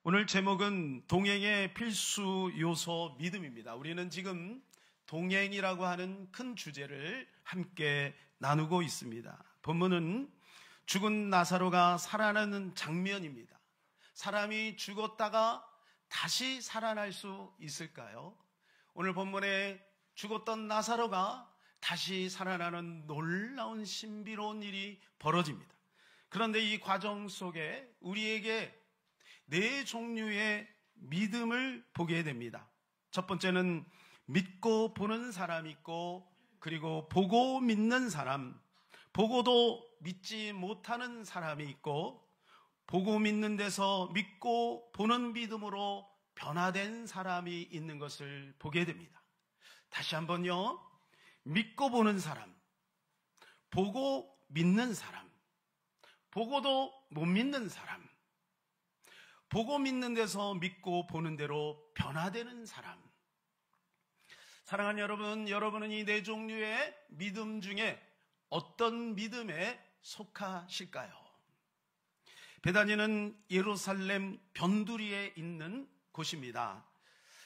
오늘 제목은 동행의 필수 요소 믿음입니다. 우리는 지금 동행이라고 하는 큰 주제를 함께 나누고 있습니다. 본문은 죽은 나사로가 살아나는 장면입니다. 사람이 죽었다가 다시 살아날 수 있을까요? 오늘 본문에 죽었던 나사로가 다시 살아나는 놀라운 신비로운 일이 벌어집니다. 그런데 이 과정 속에 우리에게 네 종류의 믿음을 보게 됩니다. 첫 번째는 믿고 보는 사람이 있고, 그리고 보고 믿는 사람, 보고도 믿지 못하는 사람이 있고, 보고 믿는 데서 믿고 보는 믿음으로 변화된 사람이 있는 것을 보게 됩니다. 다시 한번요. 믿고 보는 사람, 보고 믿는 사람, 보고도 못 믿는 사람, 보고 믿는 데서 믿고 보는 대로 변화되는 사람. 사랑하는 여러분, 여러분은 이 네 종류의 믿음 중에 어떤 믿음에 속하실까요? 베다니는 예루살렘 변두리에 있는 곳입니다.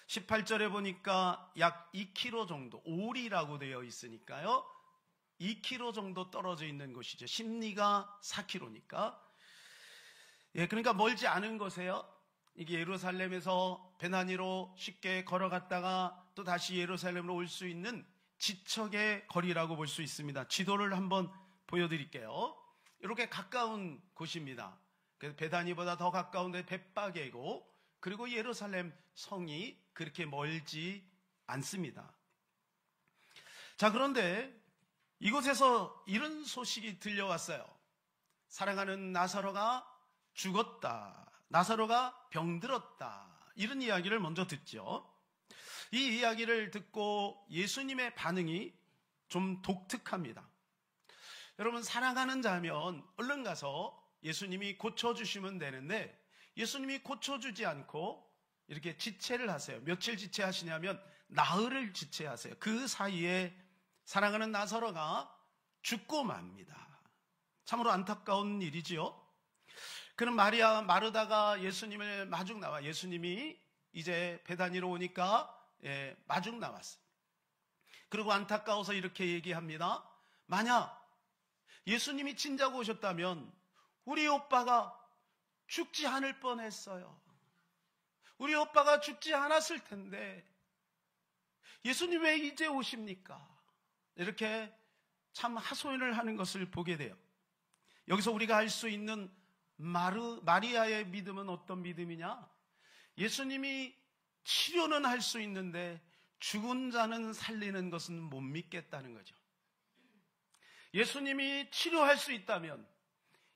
18절에 보니까 약 2km 정도, 오리라고 되어 있으니까요. 2km 정도 떨어져 있는 곳이죠. 심리가 4km니까. 그러니까 멀지 않은 곳이에요. 이게 예루살렘에서 베나니로 쉽게 걸어갔다가 또 다시 예루살렘으로 올 수 있는 지척의 거리라고 볼 수 있습니다. 지도를 한번 보여드릴게요. 이렇게 가까운 곳입니다. 그래서 베다니보다 더 가까운데 벳바게고, 그리고 예루살렘 성이 그렇게 멀지 않습니다. 자, 그런데 이곳에서 이런 소식이 들려왔어요. 사랑하는 나사로가 죽었다. 나사로가 병들었다. 이런 이야기를 먼저 듣죠. 이 이야기를 듣고 예수님의 반응이 좀 독특합니다. 여러분, 사랑하는 자면 얼른 가서 예수님이 고쳐주시면 되는데, 예수님이 고쳐주지 않고 이렇게 지체를 하세요. 며칠 지체하시냐면 나흘을 지체하세요. 그 사이에 사랑하는 나사로가 죽고 맙니다. 참으로 안타까운 일이지요. 그는 마리아 마르다가 예수님을 마중 나와, 예수님이 이제 베다니로 오니까 마중 나왔어요. 그리고 안타까워서 이렇게 얘기합니다. 만약 예수님이 진작 오셨다면 우리 오빠가 죽지 않을 뻔했어요. 우리 오빠가 죽지 않았을 텐데 예수님 왜 이제 오십니까? 이렇게 참 하소연을 하는 것을 보게 돼요. 여기서 우리가 알 수 있는 마리아의 믿음은 어떤 믿음이냐? 예수님이 치료는 할 수 있는데 죽은 자는 살리는 것은 못 믿겠다는 거죠. 예수님이 치료할 수 있다면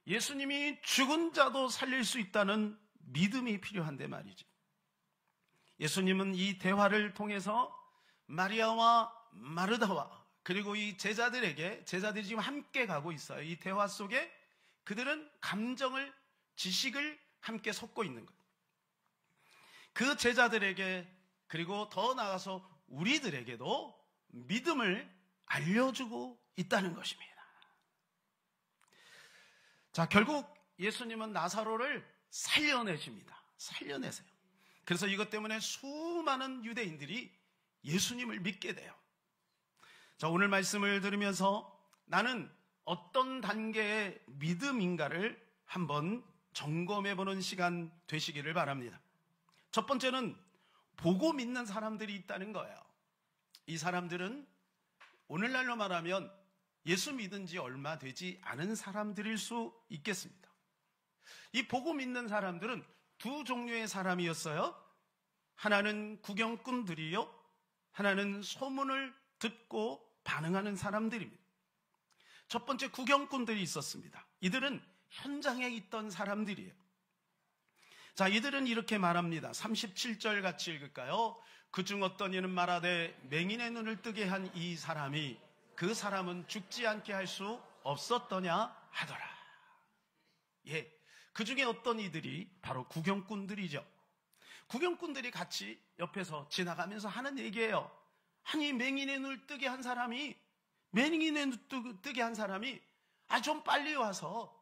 예수님이 죽은 자도 살릴 수 있다는 믿음이 필요한데 말이죠. 예수님은 이 대화를 통해서 마리아와 마르다와 그리고 이 제자들이 지금 함께 가고 있어요. 이 대화 속에 그들은 감정을, 지식을 함께 섞고 있는 거예요. 그 제자들에게, 그리고 더 나아가서 우리들에게도 믿음을 알려주고 있다는 것입니다. 자, 결국 예수님은 나사로를 살려내십니다. 살려내세요. 그래서 이것 때문에 수많은 유대인들이 예수님을 믿게 돼요. 자, 오늘 말씀을 들으면서 나는 어떤 단계의 믿음인가를 한번 점검해보는 시간 되시기를 바랍니다. 첫 번째는 보고 믿는 사람들이 있다는 거예요. 이 사람들은 오늘날로 말하면 예수 믿은 지 얼마 되지 않은 사람들일 수 있겠습니다. 이 보고 믿는 사람들은 두 종류의 사람이었어요. 하나는 구경꾼들이요, 하나는 소문을 듣고 반응하는 사람들입니다. 첫 번째 구경꾼들이 있었습니다. 이들은 현장에 있던 사람들이에요. 자, 이들은 이렇게 말합니다. 37절 같이 읽을까요? 그중 어떤 이는 말하되 맹인의 눈을 뜨게 한 이 사람이 그 사람은 죽지 않게 할 수 없었더냐 하더라. 그 중에 어떤 이들이 바로 구경꾼들이죠. 구경꾼들이 같이 옆에서 지나가면서 하는 얘기예요. 아니, 맹인의 눈을 뜨게 한 사람이 좀 빨리 와서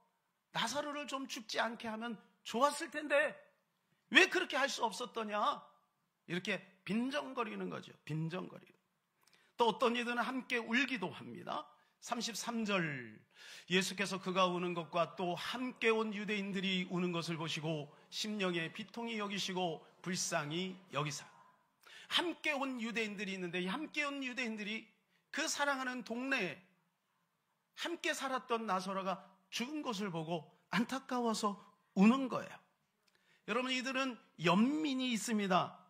나사로를 좀 죽지 않게 하면 좋았을 텐데 왜 그렇게 할 수 없었더냐? 이렇게 빈정거리는 거죠. 빈정거리고. 또 어떤 이들은 함께 울기도 합니다. 33절, 예수께서 그가 우는 것과 또 함께 온 유대인들이 우는 것을 보시고 심령에 비통히 여기시고 불쌍히 여기사. 함께 온 유대인들이 있는데 이 함께 온 유대인들이 그 사랑하는 동네에 함께 살았던 나사로가 죽은 것을 보고 안타까워서 우는 거예요. 여러분, 이들은 연민이 있습니다.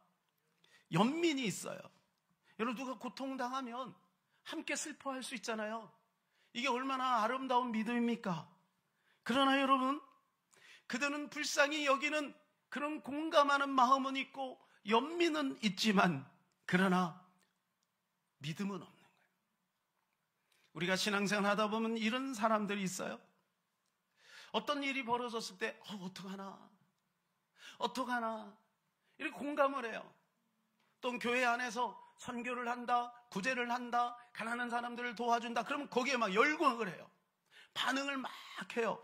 연민이 있어요. 여러분, 누가 고통당하면 함께 슬퍼할 수 있잖아요. 이게 얼마나 아름다운 믿음입니까? 그러나 여러분, 그들은 불쌍히 여기는 그런 공감하는 마음은 있고 연민은 있지만 그러나 믿음은 없는 거예요. 우리가 신앙생활 하다 보면 이런 사람들이 있어요. 어떤 일이 벌어졌을 때 어떡하나 이렇게 공감을 해요. 또 교회 안에서 선교를 한다, 구제를 한다, 가난한 사람들을 도와준다. 그러면 거기에 막 열광을 해요. 반응을 막 해요.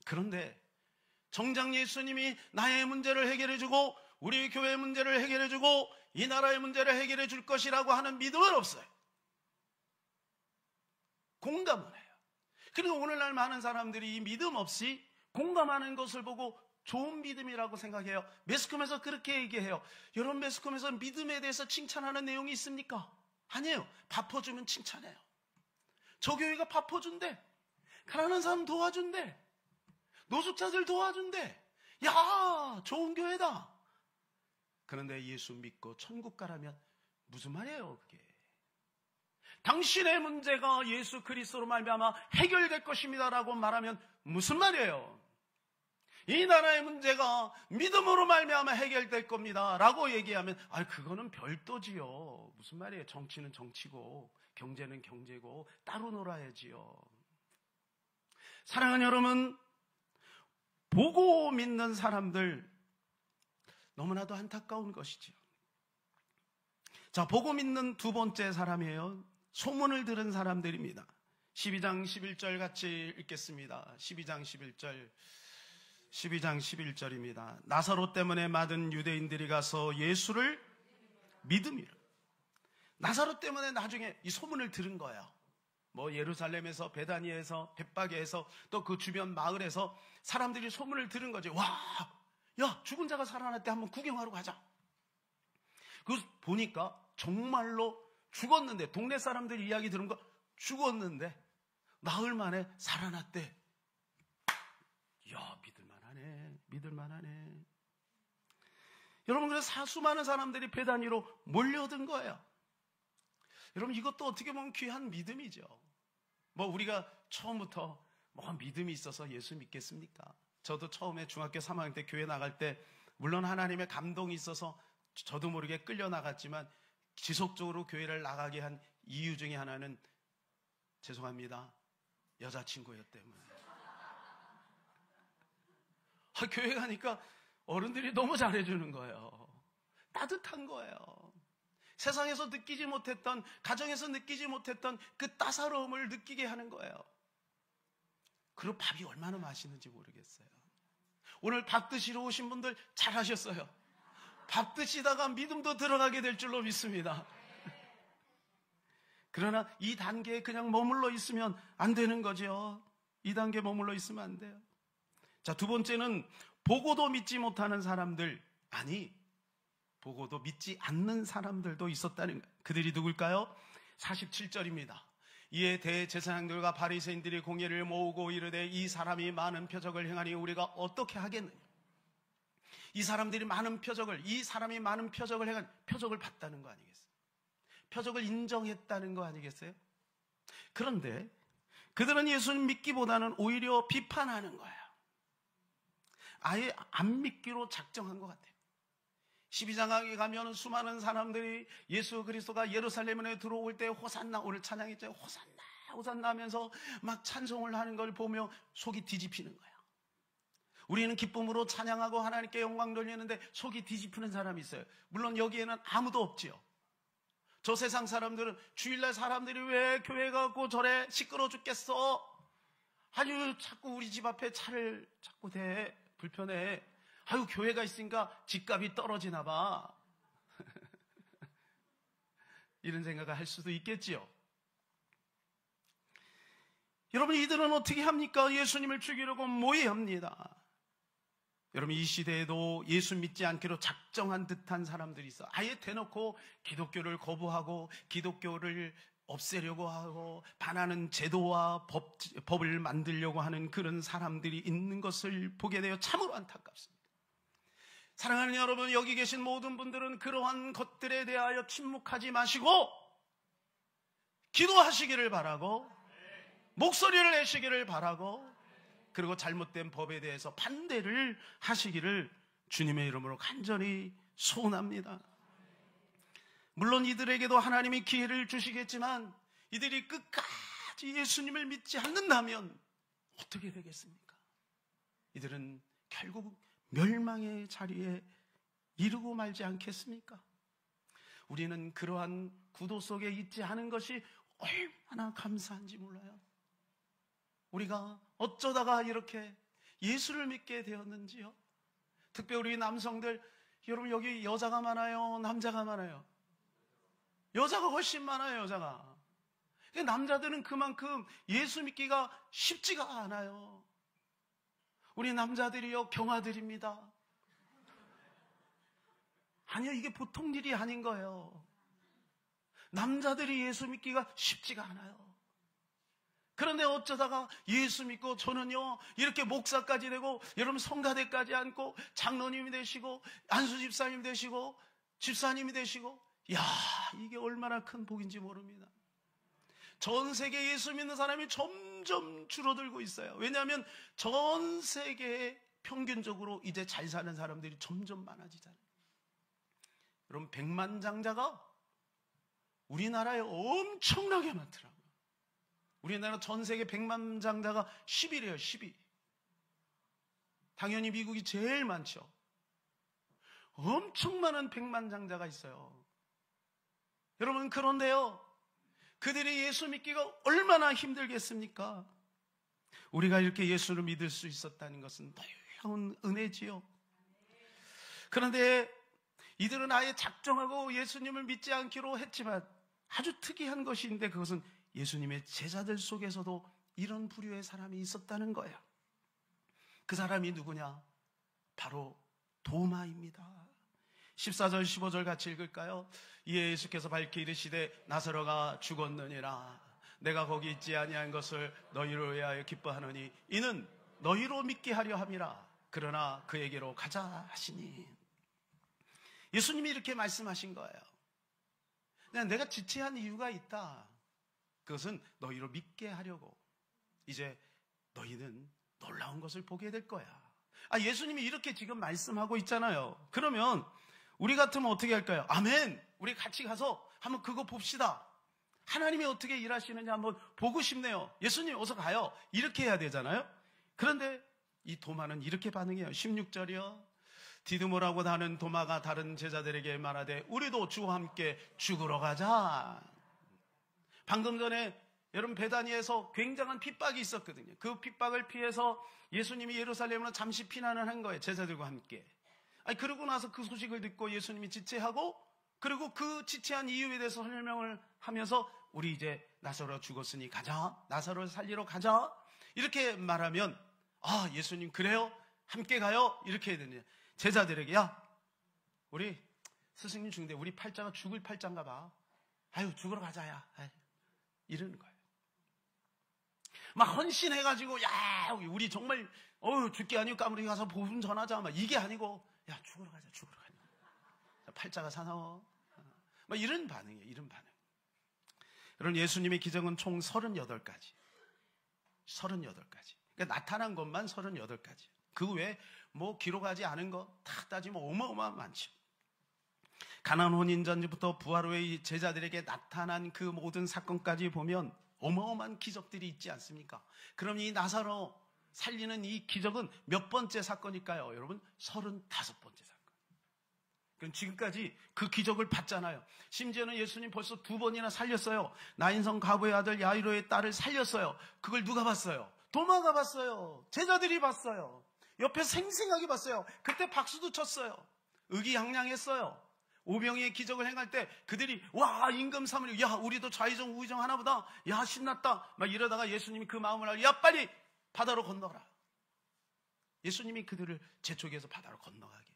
그런데 정작 예수님이 나의 문제를 해결해주고 우리 교회의 문제를 해결해주고 이 나라의 문제를 해결해 줄 것이라고 하는 믿음은 없어요. 공감을 해요. 그리고 오늘날 많은 사람들이 이 믿음 없이 공감하는 것을 보고 좋은 믿음이라고 생각해요. 매스컴에서 그렇게 얘기해요. 여러분, 매스컴에서 믿음에 대해서 칭찬하는 내용이 있습니까? 아니에요. 밥 퍼주면 칭찬해요. 저 교회가 밥 퍼준대. 가난한 사람 도와준대. 노숙자들 도와준대. 야, 좋은 교회다. 그런데 예수 믿고 천국 가라면 무슨 말이에요, 그게? 당신의 문제가 예수 그리스도로 말미암아 해결될 것입니다라고 말하면 무슨 말이에요? 이 나라의 문제가 믿음으로 말미암아 해결될 겁니다라고 얘기하면 그거는 별도지요. 무슨 말이에요? 정치는 정치고 경제는 경제고 따로 놀아야지요. 사랑하는 여러분, 보고 믿는 사람들 너무나도 안타까운 것이지요. 자, 보고 믿는 두 번째 사람이에요. 소문을 들은 사람들입니다. 12장 11절 같이 읽겠습니다. 12장 11절입니다. 나사로 때문에 맞은 유대인들이 가서 예수를 믿음이라. 나사로 때문에 나중에 이 소문을 들은 거예요. 뭐 예루살렘에서, 베다니에서, 벳바게에서, 또 그 주변 마을에서 사람들이 소문을 들은 거지. 와, 야, 죽은 자가 살아났대. 한번 구경하러 가자. 그 보니까 정말로 죽었는데, 동네 사람들이 이야기 들은 거 죽었는데 나흘 만에 살아났대. 야, 믿을만하네. 여러분, 그래서 수많은 사람들이 베다니로 몰려든 거예요. 여러분, 이것도 어떻게 보면 귀한 믿음이죠. 뭐 우리가 처음부터 뭐 믿음이 있어서 예수 믿겠습니까? 저도 처음에 중학교 3학년 때 교회 나갈 때 물론 하나님의 감동이 있어서 저도 모르게 끌려 나갔지만 지속적으로 교회를 나가게 한 이유 중에 하나는 죄송합니다, 여자친구였기 때문에. 교회 가니까 어른들이 너무 잘해주는 거예요. 따뜻한 거예요. 세상에서 느끼지 못했던, 가정에서 느끼지 못했던 그 따사로움을 느끼게 하는 거예요. 그리고 밥이 얼마나 맛있는지 모르겠어요. 오늘 밥 드시러 오신 분들 잘하셨어요. 밥 드시다가 믿음도 들어가게 될 줄로 믿습니다. 그러나 이 단계에 그냥 머물러 있으면 안 되는 거죠. 이 단계에 머물러 있으면 안 돼요. 자, 두 번째는 보고도 믿지 못하는 사람들, 보고도 믿지 않는 사람들도 있었다는 거예요. 그들이 누굴까요? 47절입니다. 이에 대제사장들과 바리새인들이 공회를 모으고 이르되 이 사람이 많은 표적을 행하니 우리가 어떻게 하겠느냐. 이 사람이 많은 표적을 행한, 표적을 봤다는 거 아니겠어요? 표적을 인정했다는 거 아니겠어요? 그런데 그들은 예수님 믿기보다는 오히려 비판하는 거예요. 아예 안 믿기로 작정한 것 같아요. 12장에 가면 수많은 사람들이 예수 그리스도가 예루살렘에 들어올 때 호산나, 오늘 찬양했죠. 호산나 하면서 막 찬송을 하는 걸 보며 속이 뒤집히는 거예요. 우리는 기쁨으로 찬양하고 하나님께 영광 돌리는데 속이 뒤집히는 사람이 있어요. 물론 여기에는 아무도 없지요. 저 세상 사람들은 주일날 사람들이 왜 교회 가고 저래 시끄러워 죽겠어. 아유, 자꾸 우리 집 앞에 차를 자꾸 대, 불편해. 아유, 교회가 있으니까 집값이 떨어지나 봐. 이런 생각을 할 수도 있겠지요. 여러분, 이들은 어떻게 합니까? 예수님을 죽이려고 모의합니다. 여러분, 이 시대에도 예수 믿지 않기로 작정한 듯한 사람들이 있어. 아예 대놓고 기독교를 거부하고 기독교를 없애려고 하고 반하는 제도와 법을 만들려고 하는 그런 사람들이 있는 것을 보게 되어 참으로 안타깝습니다. 사랑하는 여러분, 여기 계신 모든 분들은 그러한 것들에 대하여 침묵하지 마시고 기도하시기를 바라고, 목소리를 내시기를 바라고, 그리고 잘못된 법에 대해서 반대를 하시기를 주님의 이름으로 간절히 소원합니다. 물론 이들에게도 하나님이 기회를 주시겠지만 이들이 끝까지 예수님을 믿지 않는다면 어떻게 되겠습니까? 이들은 결국 멸망의 자리에 이르고 말지 않겠습니까? 우리는 그러한 구도 속에 있지 않은 것이 얼마나 감사한지 몰라요. 우리가 어쩌다가 이렇게 예수를 믿게 되었는지요. 특별히 우리 남성들, 여러분 여기 여자가 많아요, 남자가 많아요? 여자가 훨씬 많아요. 여자가. 남자들은 그만큼 예수 믿기가 쉽지가 않아요. 우리 남자들이요, 경아들입니다. 아니요, 이게 보통 일이 아닌 거예요. 남자들이 예수 믿기가 쉽지가 않아요. 그런데 어쩌다가 예수 믿고 저는요 이렇게 목사까지 되고, 여러분 성가대까지 앉고 장로님이 되시고 안수집사님 되시고 집사님이 되시고, 야, 이게 얼마나 큰 복인지 모릅니다. 전 세계 예수 믿는 사람이 점점 줄어들고 있어요. 왜냐하면 전 세계에 평균적으로 이제 잘 사는 사람들이 점점 많아지잖아요. 여러분, 백만장자가 우리나라에 엄청나게 많더라고요. 우리나라 전 세계 백만장자가 10위래요. 10위. 당연히 미국이 제일 많죠. 엄청 많은 백만장자가 있어요. 여러분, 그런데요, 그들이 예수 믿기가 얼마나 힘들겠습니까? 우리가 이렇게 예수를 믿을 수 있었다는 것은 놀라운 은혜지요. 그런데 이들은 아예 작정하고 예수님을 믿지 않기로 했지만 아주 특이한 것이 있는데, 그것은 예수님의 제자들 속에서도 이런 부류의 사람이 있었다는 거예요. 그 사람이 누구냐? 바로 도마입니다. 14절 15절 같이 읽을까요? 이에 예수께서 밝히 이르시되 나사로가 죽었느니라. 내가 거기 있지 아니한 것을 너희로 위하여 기뻐하노니 이는 너희로 믿게 하려 함이라. 그러나 그에게로 가자 하시니. 예수님이 이렇게 말씀하신 거예요. 내가 지체한 이유가 있다. 그것은 너희로 믿게 하려고. 이제 너희는 놀라운 것을 보게 될 거야. 예수님이 이렇게 지금 말씀하고 있잖아요. 그러면 우리 같으면 어떻게 할까요? 아멘! 우리 같이 가서 한번 그거 봅시다. 하나님이 어떻게 일하시느냐 한번 보고 싶네요. 예수님 어서 가요. 이렇게 해야 되잖아요. 그런데 이 도마는 이렇게 반응해요. 16절이요. 디드모라고 하는 도마가 다른 제자들에게 말하되 우리도 주와 함께 죽으러 가자. 방금 전에 여러분 베다니에서 굉장한 핍박이 있었거든요. 그 핍박을 피해서 예수님이 예루살렘으로 잠시 피난을 한 거예요. 제자들과 함께. 그러고 나서 그 소식을 듣고 예수님이 지체하고, 그리고 그 지체한 이유에 대해서 설명을 하면서 우리 이제 나사로가 죽었으니 가자. 나사로를 살리러 가자. 이렇게 말하면 예수님 그래요? 함께 가요? 이렇게 해야 되냐. 제자들에게 우리 스승님 죽는데 우리 팔자가 죽을 팔자인가 봐. 죽으러 가자야. 이러는 거예요. 막 헌신해가지고 우리 정말 죽기 아니고 까무리 가서 복음 전하자. 막 이게 아니고 죽으러 가자. 팔자가 사나워. 막 이런 반응이에요. 이런 반응. 여러분, 예수님의 기적은 총 38가지. 38가지. 그러니까 나타난 것만 38가지. 그 외에 기록하지 않은 거 다 따지면 어마어마한 많죠. 가나안 혼인전부터 부활 후에 제자들에게 나타난 그 모든 사건까지 보면 어마어마한 기적들이 있지 않습니까? 그럼 이 나사로 살리는 이 기적은 몇 번째 사건일까요? 여러분, 35번째 사건. 그럼 지금까지 그 기적을 봤잖아요. 심지어는 예수님 벌써 2번이나 살렸어요. 나인성 가부의 아들 야이로의 딸을 살렸어요. 그걸 누가 봤어요? 도마가 봤어요. 제자들이 봤어요. 옆에 생생하게 봤어요. 그때 박수도 쳤어요. 의기양양했어요. 오병이의 기적을 행할 때 그들이 와 임금 사무엘, 야 우리도 좌의정 우의정 하나보다, 야 신났다 막 이러다가 예수님이 그 마음을 알고 야 빨리 바다로 건너라. 예수님이 그들을 재촉해서 바다로 건너가게.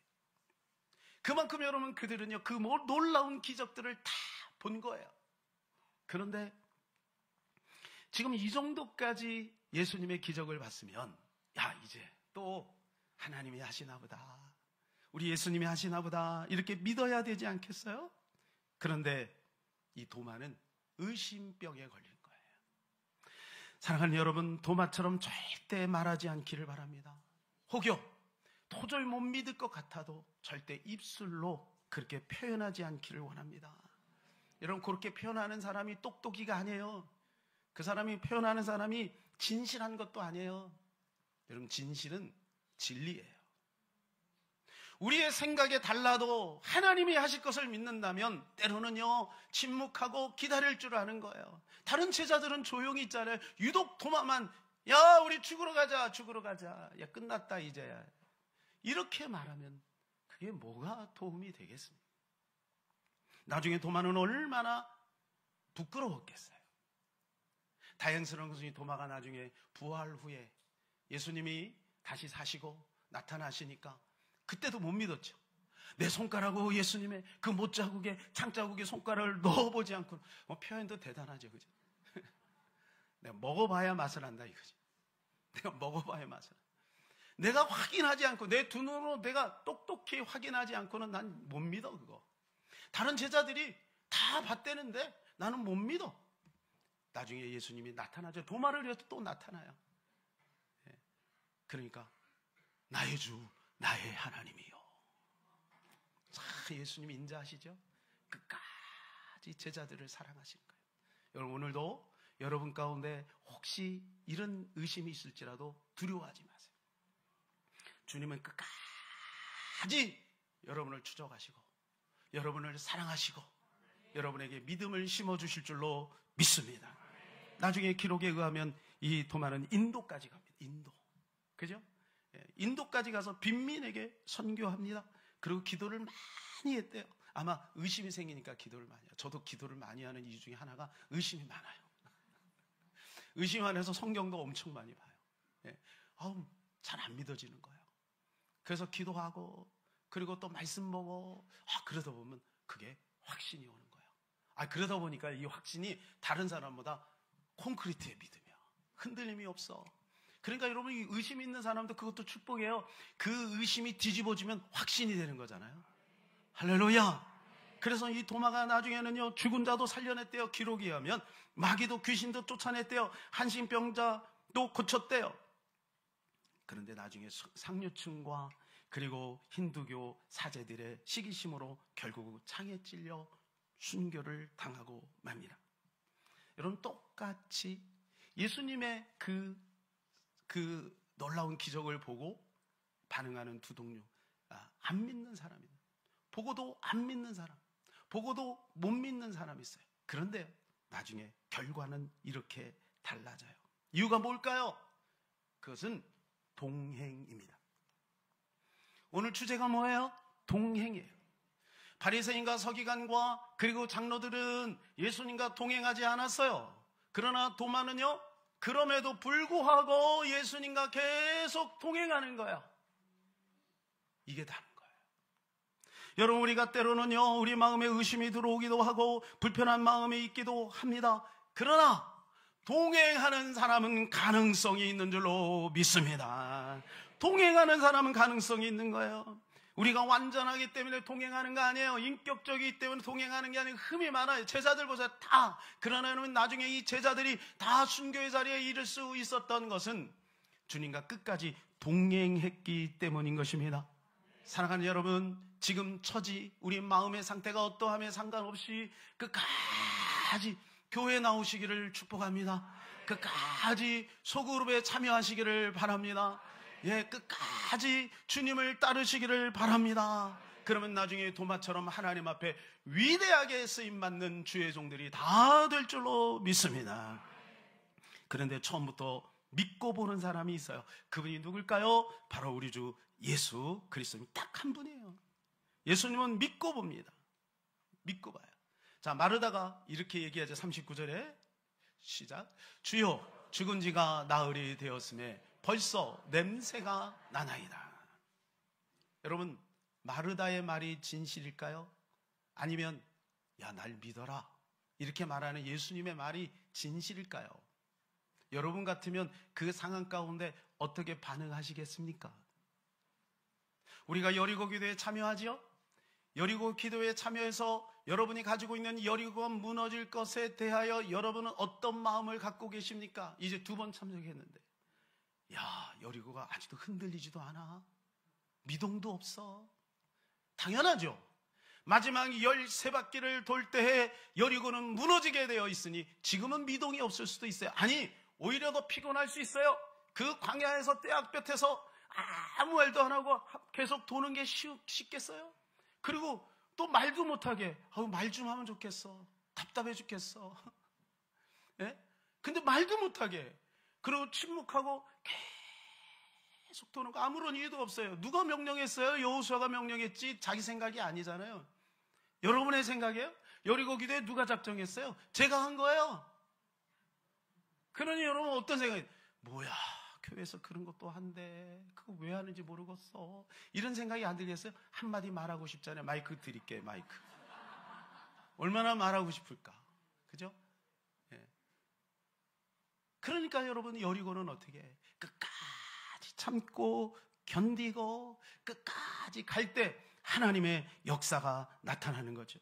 그만큼 여러분 그들은요 그 놀라운 기적들을 다 본 거예요. 그런데 지금 이 정도까지 예수님의 기적을 봤으면 야 이제 또 하나님이 하시나 보다, 우리 예수님이 하시나 보다 이렇게 믿어야 되지 않겠어요? 그런데 이 도마는 의심병에 걸린 거예요. 사랑하는 여러분, 도마처럼 절대 말하지 않기를 바랍니다. 혹여 도저히 못 믿을 것 같아도 절대 입술로 그렇게 표현하지 않기를 원합니다. 여러분, 그렇게 표현하는 사람이 똑똑이가 아니에요. 그 사람이 표현하는 사람이 진실한 것도 아니에요. 여러분, 진실은 진리예요. 우리의 생각에 달라도 하나님이 하실 것을 믿는다면 때로는요 침묵하고 기다릴 줄 아는 거예요. 다른 제자들은 조용히 있잖아요. 유독 도마만 야 우리 죽으러 가자, 죽으러 가자, 야 끝났다 이제, 이렇게 말하면 그게 뭐가 도움이 되겠습니까? 나중에 도마는 얼마나 부끄러웠겠어요. 다행스러운 것은 이 도마가 나중에 부활 후에 예수님이 다시 사시고 나타나시니까 그때도 못 믿었죠. 내 손가락으로 예수님의 그 못자국에 창자국에 손가락을 넣어보지 않고, 표현도 대단하죠, 그죠? 내가 먹어봐야 맛을 안다 이거지. 내가 먹어봐야 맛을 안다. 내가 확인하지 않고 내 두 눈으로 내가 똑똑히 확인하지 않고는 난 못 믿어. 그거 다른 제자들이 다 봤대는데 나는 못 믿어. 나중에 예수님이 나타나죠. 도마를 위해서 또 나타나요. 그러니까 나의 주 나의 하나님이요. 자, 예수님이 인자하시죠? 끝까지 제자들을 사랑하시는 거예요. 여러분, 오늘도 여러분 가운데 혹시 이런 의심이 있을지라도 두려워하지 마세요. 주님은 끝까지 여러분을 추적하시고 여러분을 사랑하시고 여러분에게 믿음을 심어주실 줄로 믿습니다. 나중에 기록에 의하면 이 도마는 인도까지 갑니다. 인도. 그죠? 인도까지 가서 빈민에게 선교합니다. 그리고 기도를 많이 했대요. 아마 의심이 생기니까 기도를 많이 해요. 저도 기도를 많이 하는 이유 중에 하나가 의심이 많아요. 의심 안에서 성경도 엄청 많이 봐요. 잘 안 믿어지는 거예요. 그래서 기도하고 그리고 또 말씀 보고 그러다 보면 그게 확신이 오는 거예요. 그러다 보니까 이 확신이 다른 사람보다 콘크리트의 믿음이야. 흔들림이 없어. 그러니까 여러분, 이 의심이 있는 사람도 그것도 축복이에요. 그 의심이 뒤집어지면 확신이 되는 거잖아요. 할렐루야. 그래서 이 도마가 나중에는요 죽은 자도 살려냈대요. 기록에 의하면 마귀도 귀신도 쫓아냈대요. 한신병자도 고쳤대요. 그런데 나중에 상류층과 그리고 힌두교 사제들의 시기심으로 결국 창에 찔려 순교를 당하고 맙니다. 여러분, 똑같이 예수님의 그 놀라운 기적을 보고 반응하는 두 동료, 안 믿는 사람입니다. 보고도 안 믿는 사람, 보고도 못 믿는 사람이 있어요. 그런데 나중에 결과는 이렇게 달라져요. 이유가 뭘까요? 그것은 동행입니다. 오늘 주제가 뭐예요? 동행이에요. 바리새인과 서기관과 그리고 장로들은 예수님과 동행하지 않았어요. 그러나 도마는요, 그럼에도 불구하고 예수님과 계속 동행하는 거예요. 이게 다른 거예요. 여러분, 우리가 때로는요 우리 마음에 의심이 들어오기도 하고 불편한 마음이 있기도 합니다. 그러나 동행하는 사람은 가능성이 있는 줄로 믿습니다. 동행하는 사람은 가능성이 있는 거예요. 우리가 완전하기 때문에 동행하는 거 아니에요. 인격적이기 때문에 동행하는 게 아니고 흠이 많아요. 제자들 보세요. 다. 그러나 나중에 이 제자들이 다 순교의 자리에 이를 수 있었던 것은 주님과 끝까지 동행했기 때문인 것입니다. 사랑하는 여러분, 지금 처지, 우리 마음의 상태가 어떠함에 상관없이 끝까지 교회에 나오시기를 축복합니다. 끝까지 소그룹에 참여하시기를 바랍니다. 끝까지 주님을 따르시기를 바랍니다. 그러면 나중에 도마처럼 하나님 앞에 위대하게 쓰임받는 주의 종들이 다 될 줄로 믿습니다. 그런데 처음부터 믿고 보는 사람이 있어요. 그분이 누굴까요? 바로 우리 주 예수 그리스도님 딱 한 분이에요. 예수님은 믿고 봅니다. 믿고 봐요. 자, 마르다가 이렇게 얘기하죠. 39절에 시작. 주여, 죽은 지가 나흘이 되었음에 벌써 냄새가 나나이다. 여러분, 마르다의 말이 진실일까요? 아니면 야, 날 믿어라 이렇게 말하는 예수님의 말이 진실일까요? 여러분 같으면 그 상황 가운데 어떻게 반응하시겠습니까? 우리가 여리고 기도에 참여하지요? 여리고 기도에 참여해서 여러분이 가지고 있는 여리고가 무너질 것에 대하여 여러분은 어떤 마음을 갖고 계십니까? 이제 2번 참석했는데 야, 여리고가 아직도 흔들리지도 않아. 미동도 없어. 당연하죠. 마지막 13바퀴를 돌 때에 여리고는 무너지게 되어 있으니 지금은 미동이 없을 수도 있어요. 아니, 오히려 더 피곤할 수 있어요. 그 광야에서 떼약볕에서 아무 말도 안 하고 계속 도는 게 쉽겠어요? 그리고 또 말도 못하게 말 좀 하면 좋겠어. 답답해 죽겠어. 예? 근데 말도 못하게 그리고 침묵하고 계속 도는 거 아무런 이유도 없어요. 누가 명령했어요? 여호수아가 명령했지 자기 생각이 아니잖아요. 여러분의 생각이에요? 여리고 기도에 누가 작정했어요? 제가 한 거예요. 그러니 여러분 어떤 생각이에요? 뭐야, 교회에서 그런 것도 한대. 그거 왜 하는지 모르겠어. 이런 생각이 안 들겠어요? 한마디 말하고 싶잖아요. 마이크 드릴게요. 마이크. 얼마나 말하고 싶을까? 그죠? 예. 그러니까 여러분, 여리고는 어떻게 해? 끝까지 참고 견디고 끝까지 갈 때 하나님의 역사가 나타나는 거죠.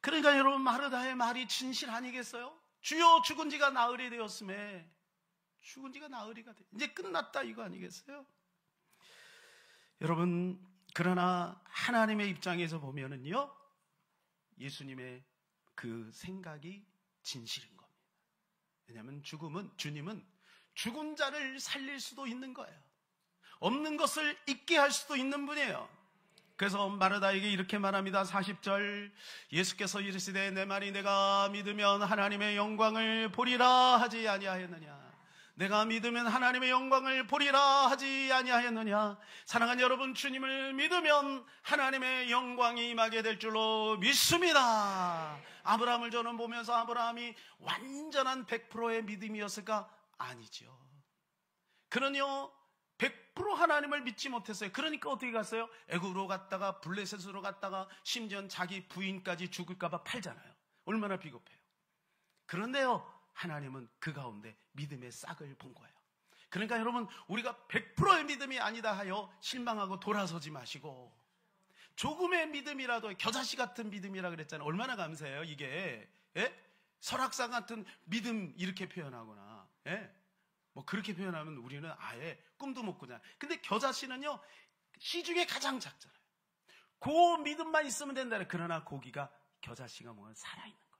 그러니까 여러분, 마르다의 말이 진실 아니겠어요? 주여, 죽은 지가 나흘이 되었음에 죽은 지가 나흘이가 돼. 이제 끝났다 이거 아니겠어요? 여러분, 그러나 하나님의 입장에서 보면은요, 예수님의 그 생각이 진실인 겁니다. 왜냐하면 주님은 죽은 자를 살릴 수도 있는 거예요. 없는 것을 있게 할 수도 있는 분이에요. 그래서 마르다에게 이렇게 말합니다. 40절, 예수께서 이르시되 내 말이 내가 믿으면 하나님의 영광을 보리라 하지 아니하였느냐. 내가 믿으면 하나님의 영광을 보리라 하지 아니하였느냐. 사랑하는 여러분, 주님을 믿으면 하나님의 영광이 임하게 될 줄로 믿습니다. 아브라함을 저는 보면서 아브라함이 완전한 100%의 믿음이었을까? 아니죠. 그는요 100% 하나님을 믿지 못했어요. 그러니까 어떻게 갔어요? 애굽으로 갔다가 블레셋으로 갔다가 심지어 자기 부인까지 죽을까봐 팔잖아요. 얼마나 비겁해요. 그런데요, 하나님은 그 가운데 믿음의 싹을 본 거예요. 그러니까 여러분, 우리가 100%의 믿음이 아니다 하여 실망하고 돌아서지 마시고, 조금의 믿음이라도, 겨자씨 같은 믿음이라 그랬잖아요. 얼마나 감사해요 이게. 예? 설악산 같은 믿음 이렇게 표현하거나, 예? 뭐 그렇게 표현하면 우리는 아예 꿈도 못 꾸잖아요. 근데 겨자씨는요, 씨 중에 가장 작잖아요. 그 믿음만 있으면 된다. 그러나 고기가, 겨자씨가 뭐가 살아있는 거예요.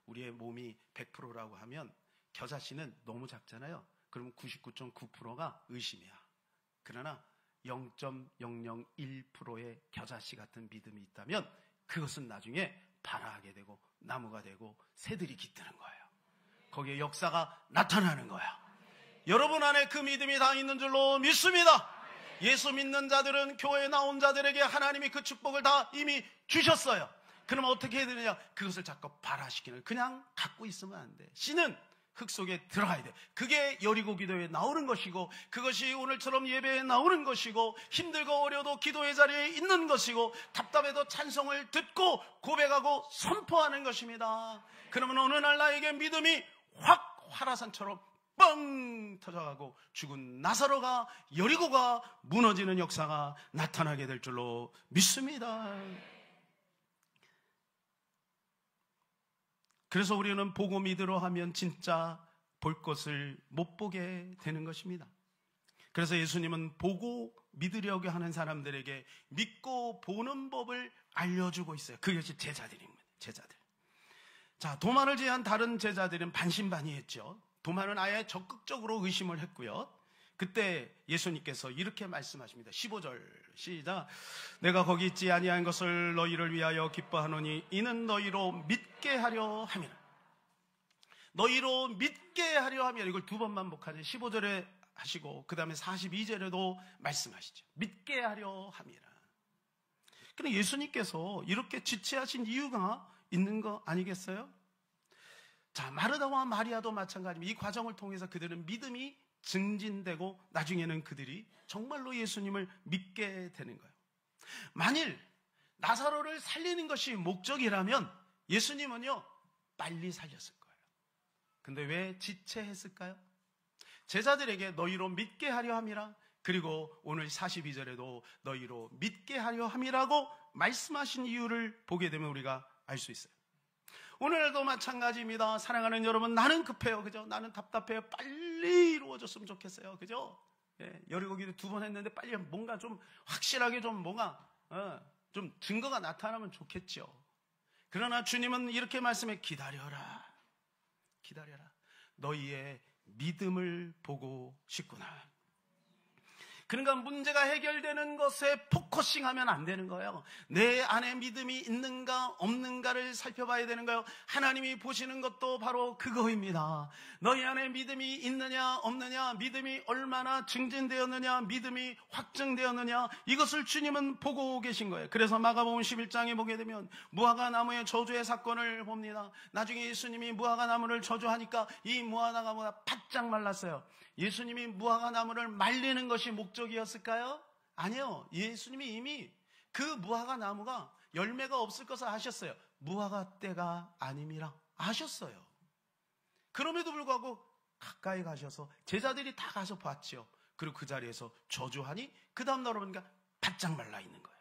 우리의 몸이 100%라고 하면 겨자씨는 너무 작잖아요. 그럼 99.9%가 의심이야. 그러나 0.001%의 겨자씨 같은 믿음이 있다면 그것은 나중에 발아하게 되고 나무가 되고 새들이 깃드는 거예요. 거기에 역사가 나타나는 거야. 여러분 안에 그 믿음이 다 있는 줄로 믿습니다. 예수 믿는 자들은, 교회에 나온 자들에게 하나님이 그 축복을 다 이미 주셨어요. 그러면 어떻게 해야 되느냐? 그것을 자꾸 발화시키는, 그냥 갖고 있으면 안 돼. 씨는 흙 속에 들어가야 돼. 그게 여리고 기도에 나오는 것이고, 그것이 오늘처럼 예배에 나오는 것이고, 힘들고 어려도 기도의 자리에 있는 것이고, 답답해도 찬송을 듣고 고백하고 선포하는 것입니다. 그러면 어느 날 나에게 믿음이 확 화라산처럼 뻥 터져가고 죽은 나사로가, 여리고가 무너지는 역사가 나타나게 될 줄로 믿습니다. 그래서 우리는 보고 믿으러 하면 진짜 볼 것을 못 보게 되는 것입니다. 그래서 예수님은 보고 믿으려고 하는 사람들에게 믿고 보는 법을 알려주고 있어요. 그것이 제자들입니다. 제자들. 자, 도마를 제한 다른 제자들은 반신반의했죠. 도마는 아예 적극적으로 의심을 했고요. 그때 예수님께서 이렇게 말씀하십니다. 15절 시작. 내가 거기 있지 아니한 것을 너희를 위하여 기뻐하노니 이는 너희로 믿게 하려 함이라. 너희로 믿게 하려 하면, 이걸 두 번 반복하죠. 15절에 하시고 그 다음에 42절에도 말씀하시죠. 믿게 하려 함이라. 그럼 예수님께서 이렇게 지체하신 이유가 있는 거 아니겠어요? 자, 마르다와 마리아도 마찬가지입니다. 이 과정을 통해서 그들은 믿음이 증진되고 나중에는 그들이 정말로 예수님을 믿게 되는 거예요. 만일 나사로를 살리는 것이 목적이라면 예수님은요, 빨리 살렸을 거예요. 근데 왜 지체했을까요? 제자들에게 너희로 믿게 하려 함이라, 그리고 오늘 42절에도 너희로 믿게 하려 함이라고 말씀하신 이유를 보게 되면 우리가 알 수 있어요. 오늘도 마찬가지입니다. 사랑하는 여러분, 나는 급해요. 그죠? 나는 답답해요. 빨리 이루어졌으면 좋겠어요. 그죠? 예, 여리고기도 2번 했는데 빨리 뭔가 좀 확실하게 좀 뭔가 좀 증거가 나타나면 좋겠죠. 그러나 주님은 이렇게 말씀해, 기다려라. 기다려라. 너희의 믿음을 보고 싶구나. 그러니까 문제가 해결되는 것에 포커싱하면 안 되는 거예요. 내 안에 믿음이 있는가 없는가를 살펴봐야 되는 거예요. 하나님이 보시는 것도 바로 그거입니다. 너희 안에 믿음이 있느냐 없느냐, 믿음이 얼마나 증진되었느냐, 믿음이 확증되었느냐, 이것을 주님은 보고 계신 거예요. 그래서 마가복음 11장에 보게 되면 무화과 나무의 저주의 사건을 봅니다. 나중에 예수님이 무화과 나무를 저주하니까 이 무화과 나무가 바짝 말랐어요. 예수님이 무화과 나무를 말리는 것이 목적이었을까요? 아니요. 예수님이 이미 그 무화과 나무가 열매가 없을 것을 아셨어요. 무화과 때가 아님이라 아셨어요. 그럼에도 불구하고 가까이 가셔서 제자들이 다 가서 봤죠. 그리고 그 자리에서 저주하니 그 다음 날 보니까 바짝 말라 있는 거예요.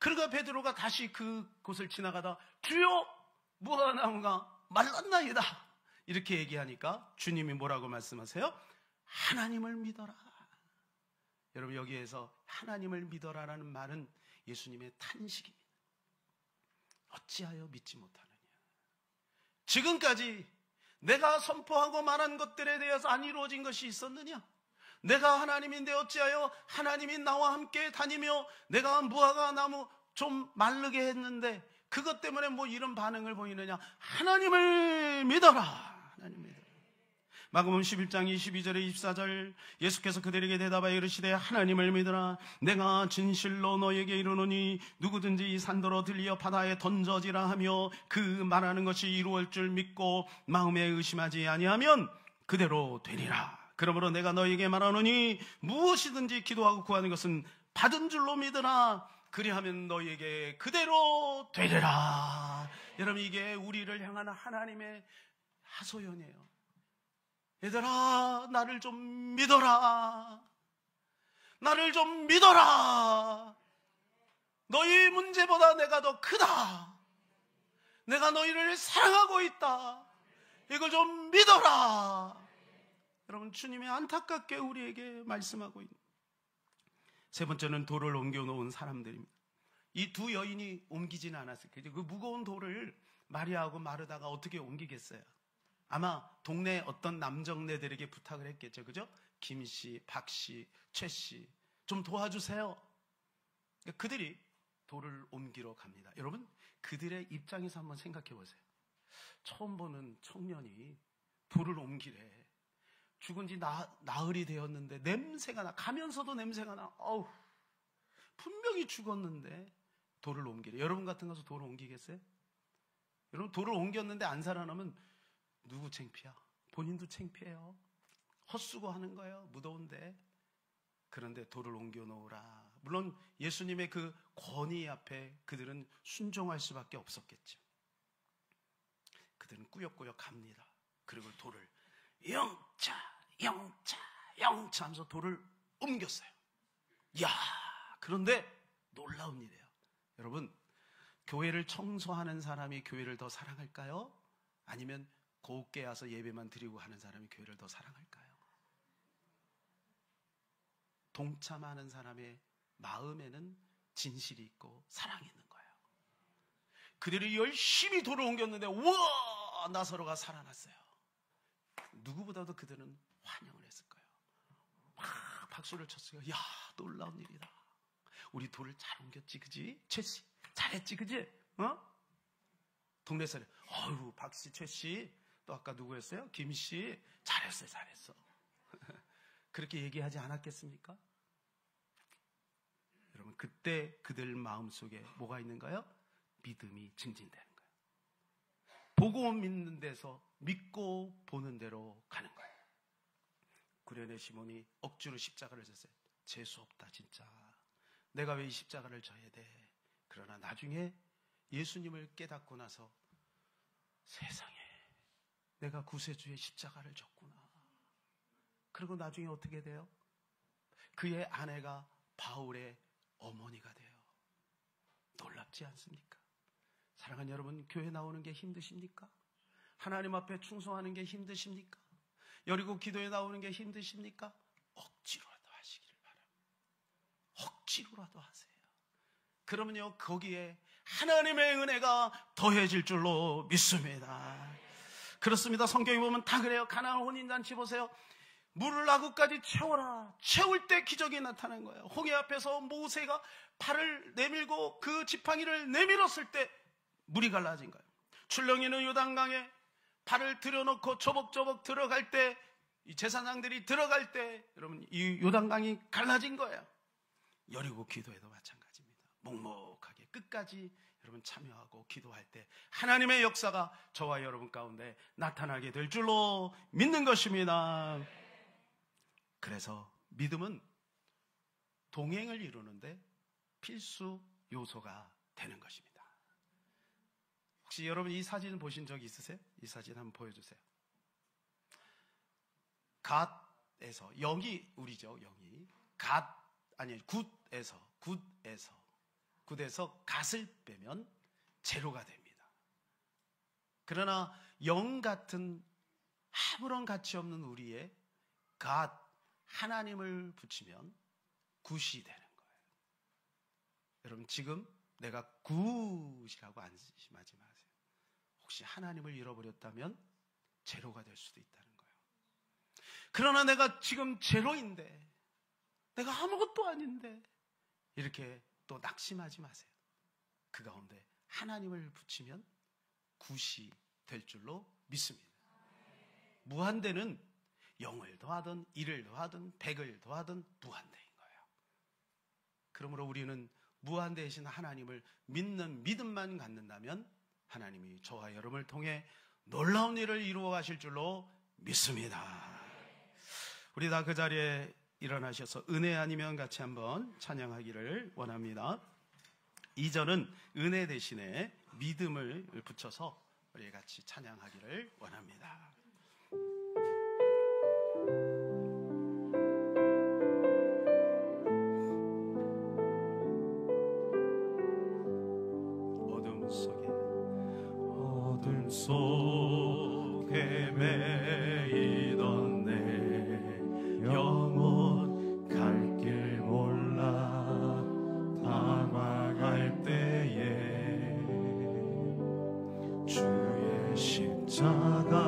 그러니까 베드로가 다시 그곳을 지나가다 주여, 무화과 나무가 말랐나이다, 이렇게 얘기하니까 주님이 뭐라고 말씀하세요? 하나님을 믿어라. 여러분, 여기에서 하나님을 믿어라라는 말은 예수님의 탄식입니다. 어찌하여 믿지 못하느냐. 지금까지 내가 선포하고 말한 것들에 대해서 안 이루어진 것이 있었느냐? 내가 하나님인데 어찌하여 하나님이 나와 함께 다니며 내가 무화과 나무 좀 마르게 했는데 그것 때문에 뭐 이런 반응을 보이느냐? 하나님을 믿어라. 하나님 믿어라. 마가복음 11장 22절에 24절, 예수께서 그들에게 대답하여 이르시되 하나님을 믿으라. 내가 진실로 너에게 이르노니 누구든지 이 산더러 들리어 바다에 던져지라 하며 그 말하는 것이 이루어질 줄 믿고 마음에 의심하지 아니하면 그대로 되리라. 그러므로 내가 너에게 말하노니 무엇이든지 기도하고 구하는 것은 받은 줄로 믿으라. 그리하면 너에게 그대로 되리라. 여러분, 이게 우리를 향하는 하나님의 하소연이에요. 얘들아, 나를 좀 믿어라. 나를 좀 믿어라. 너희 문제보다 내가 더 크다. 내가 너희를 사랑하고 있다. 이걸 좀 믿어라. 여러분, 주님이 안타깝게 우리에게 말씀하고 있는. 세 번째는 돌을 옮겨놓은 사람들입니다. 이 두 여인이 옮기지는 않았어요. 그 무거운 돌을 마리아하고 마르다가 어떻게 옮기겠어요? 아마 동네 어떤 남정네들에게 부탁을 했겠죠. 그죠? 김씨, 박씨, 최씨, 좀 도와주세요. 그들이 돌을 옮기러 갑니다. 여러분, 그들의 입장에서 한번 생각해 보세요. 처음 보는 청년이 돌을 옮기래. 죽은 지 나흘이 되었는데 냄새가 나. 가면서도 냄새가 나. 어우, 분명히 죽었는데 돌을 옮기래. 여러분 같은 것은 돌을 옮기겠어요? 여러분, 돌을 옮겼는데 안 살아나면 누구 창피야? 본인도 창피해요. 헛수고하는 거예요. 무더운데. 그런데 돌을 옮겨 놓으라. 물론 예수님의 그 권위 앞에 그들은 순종할 수밖에 없었겠죠. 그들은 꾸역꾸역 갑니다. 그리고 돌을 영차 하면서 돌을 옮겼어요. 이야, 그런데 놀라운 일이에요. 여러분, 교회를 청소하는 사람이 교회를 더 사랑할까요? 아니면 곱게 와서 예배만 드리고 하는 사람이 교회를 더 사랑할까요? 동참하는 사람의 마음에는 진실이 있고 사랑이 있는 거예요. 그들이 열심히 돌을 옮겼는데 우와, 나사로가 살아났어요. 누구보다도 그들은 환영을 했을 거예요. 막 박수를 쳤어요. 야, 놀라운 일이다. 우리 돌을 잘 옮겼지, 그지? 최씨 잘했지, 그지? 동네 사람, 어휴, 박씨, 최씨 또 아까 누구였어요? 김씨. 잘했어요, 잘했어. 그렇게 얘기하지 않았겠습니까? 여러분, 그때 그들 마음속에 뭐가 있는가요? 믿음이 증진되는 거예요. 보고 믿는 데서 믿고 보는 대로 가는 거예요. 구련의 시몬이 억지로 십자가를 졌어요. 재수없다 진짜. 내가 왜 이 십자가를 져야 돼? 그러나 나중에 예수님을 깨닫고 나서 세상에 내가 구세주의 십자가를 졌구나. 그리고 나중에 어떻게 돼요? 그의 아내가 바울의 어머니가 돼요. 놀랍지 않습니까? 사랑하는 여러분, 교회 나오는 게 힘드십니까? 하나님 앞에 충성하는 게 힘드십니까? 여리고 기도에 나오는 게 힘드십니까? 억지로라도 하시기를 바랍니다. 억지로라도 하세요. 그러면요, 거기에 하나님의 은혜가 더해질 줄로 믿습니다. 그렇습니다. 성경에 보면 다 그래요. 가나안 혼인잔치 보세요. 물을 아구까지 채워라. 채울 때 기적이 나타난 거예요. 홍해 앞에서 모세가 팔을 내밀고 그 지팡이를 내밀었을 때 물이 갈라진 거예요. 출렁이는 요단강에 발을 들여놓고 조벅조벅 들어갈 때, 이 제사장들이 들어갈 때 여러분 이 요단강이 갈라진 거예요. 여리고 기도에도 마찬가지입니다. 묵묵하게 끝까지 여러분 참여하고 기도할 때 하나님의 역사가 저와 여러분 가운데 나타나게 될 줄로 믿는 것입니다. 그래서 믿음은 동행을 이루는데 필수 요소가 되는 것입니다. 혹시 여러분 이 사진 보신 적 있으세요? 이 사진 한번 보여주세요. 갓에서, 영이 우리죠, 영이. 굿에서 갓을 빼면 제로가 됩니다. 그러나 영 같은 아무런 가치 없는 우리의 갓, 하나님을 붙이면 굿이 되는 거예요. 여러분 지금 내가 굿이라고 안심하지 마세요. 혹시 하나님을 잃어버렸다면 제로가 될 수도 있다는 거예요. 그러나 내가 지금 제로인데, 내가 아무것도 아닌데, 이렇게 또 낙심하지 마세요. 그 가운데 하나님을 붙이면 굿이 될 줄로 믿습니다. 무한대는 0을 더하든 1을 더하든 100을 더하든 무한대인 거예요. 그러므로 우리는 무한대이신 하나님을 믿는 믿음만 갖는다면 하나님이 저와 여러분을 통해 놀라운 일을 이루어 가실 줄로 믿습니다. 우리 다 그 자리에 일어나셔서 은혜 아니면 같이 한번 찬양하기를 원합니다. 2절은 은혜 대신에 믿음을 붙여서 우리 같이 찬양하기를 원합니다. 어둠 속에 매이던 내 영혼 갈 길 몰라 당황할 때에 주의 십자가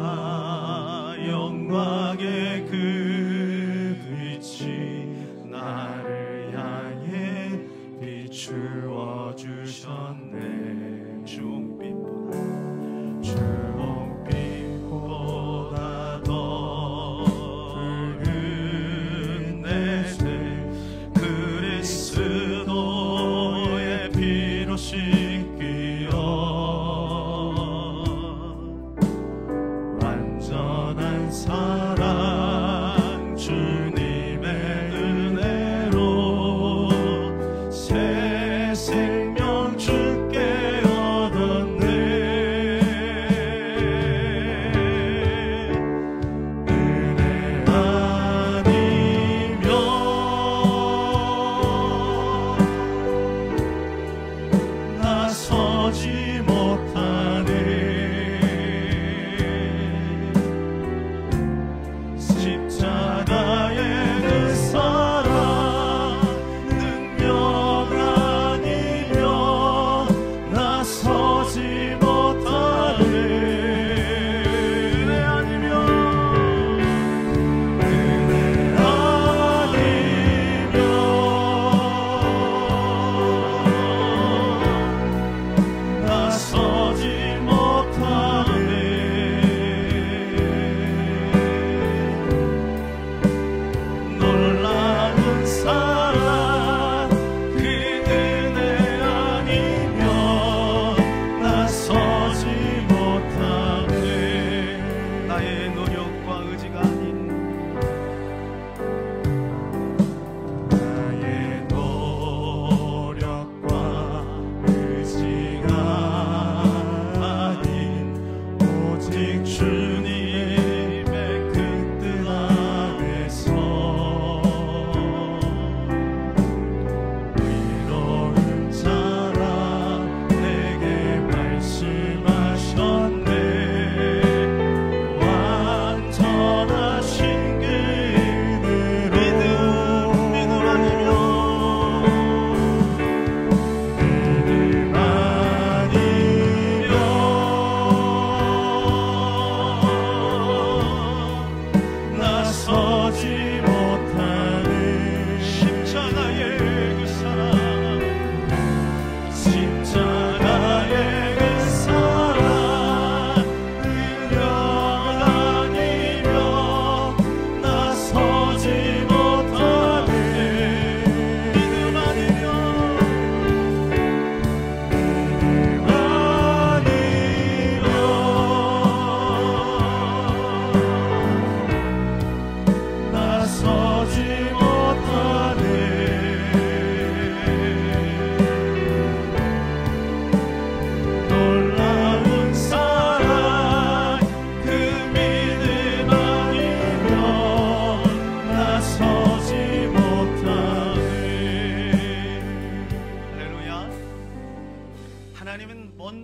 영광의 그 빛이 나를 향해 비추어 주셨네. 주홍빛보다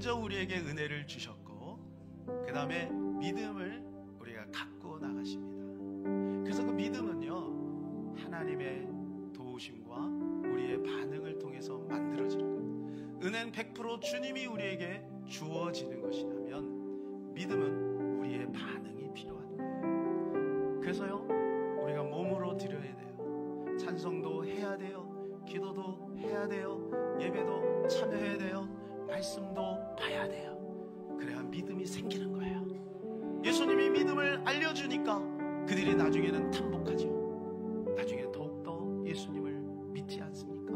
먼저 우리에게 은혜를 주셨고 그 다음에 믿음을 우리가 갖고 나가십니다. 그래서 그 믿음은요, 하나님의 도우심과 우리의 반응을 통해서 만들어지는 거예요. 은혜는 100% 주님이 우리에게 주어지는 것이라면 믿음은 우리의 반응이 필요한 거예요. 그래서요, 우리가 몸으로 드려야 돼요. 찬송도 해야 돼요. 기도도 해야 돼요. 예배도 참여해야 돼요. 말씀도 봐야 돼요. 그래야 믿음이 생기는 거예요. 예수님이 믿음을 알려주니까 그들이 나중에는 탐복하죠. 나중에 더욱더 예수님을 믿지 않습니까?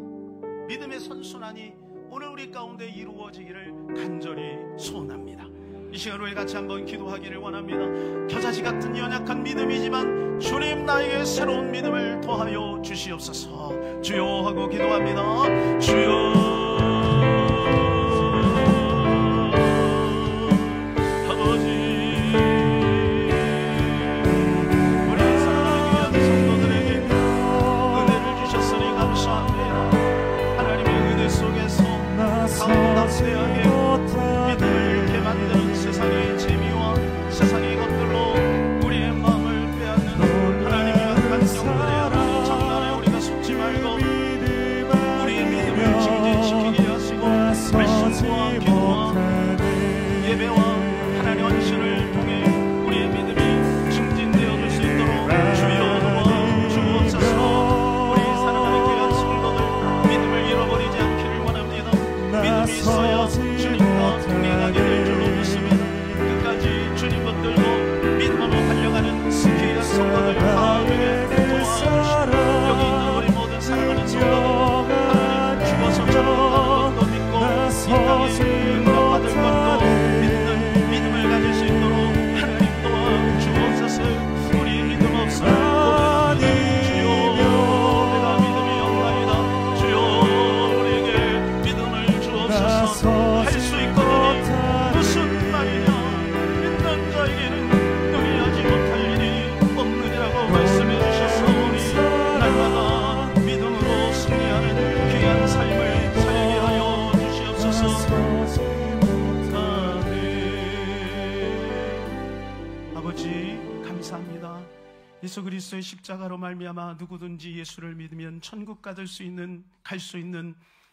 믿음의 선순환이 오늘 우리 가운데 이루어지기를 간절히 소원합니다. 이 시간 우리 같이 한번 기도하기를 원합니다. 겨자씨 같은 연약한 믿음이지만 주님, 나에게 새로운 믿음을 더하여 주시옵소서. 주여 하고 기도합니다. 주여, 믿음을 잃게 만드는 세상의 재미와 세상의 것들로 우리의 마음을 빼앗는 하나님의 약한 영들의 장난에 우리가 속지 말고 우리의 믿음을 증진시키게 하시고 말씀과 기도와 예배와 하나님의 헌신을 통해 우리의 믿음이 증진되어질 수 있도록 주여 도와주옵소서. 우리 사랑하는 귀한 성도들, 믿음을 잃어버리지 않기를 원합니다. 믿음이 있어야 주님과 동행하기를 줄로 믿습니다. 끝까지 주님 붙들고 믿음으로 달려가는 귀한 성도들 가운데 도와주시고, 여기 있는 우리 모든 사랑하는 성도들, 하나님 죽어서 천국 가는 것도 믿고 이 땅에 응답받을 것도 믿는 믿음을 가질 수 있도록 하나님 도와주옵소서. 우리 믿음 없어 주여, 내가 믿음이 없나이다. 주여, 우리에게 믿음을 주옵소서. 할 수 있거든요. 무슨 말이냐, 믿는 자에게는 누리하지 못할 일이 없느니라고 말씀해 주셨사오니 날마다 믿음으로 승리하는 귀한 삶을 살게 하여 주시옵소서. 아멘. 아버지, 감사합니다. 예수 그리스도의 십자가로 말미암아 누구든지 예수를 믿으면 천국 갈 수 있는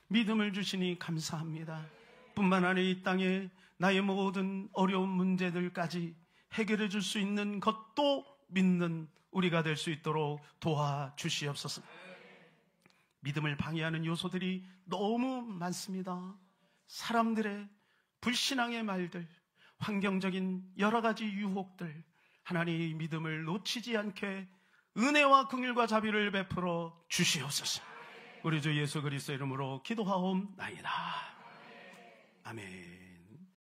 믿음을 주시니 감사합니다. 뿐만 아니라 이 땅에 나의 모든 어려운 문제들까지 해결해 줄 수 있는 것도 믿는 우리가 될 수 있도록 도와주시옵소서. 믿음을 방해하는 요소들이 너무 많습니다. 사람들의 불신앙의 말들, 환경적인 여러 가지 유혹들, 하나님의 믿음을 놓치지 않게 은혜와 긍휼과 자비를 베풀어 주시옵소서. 우리 주 예수 그리스도의 이름으로 기도하옵나이다. 아멘.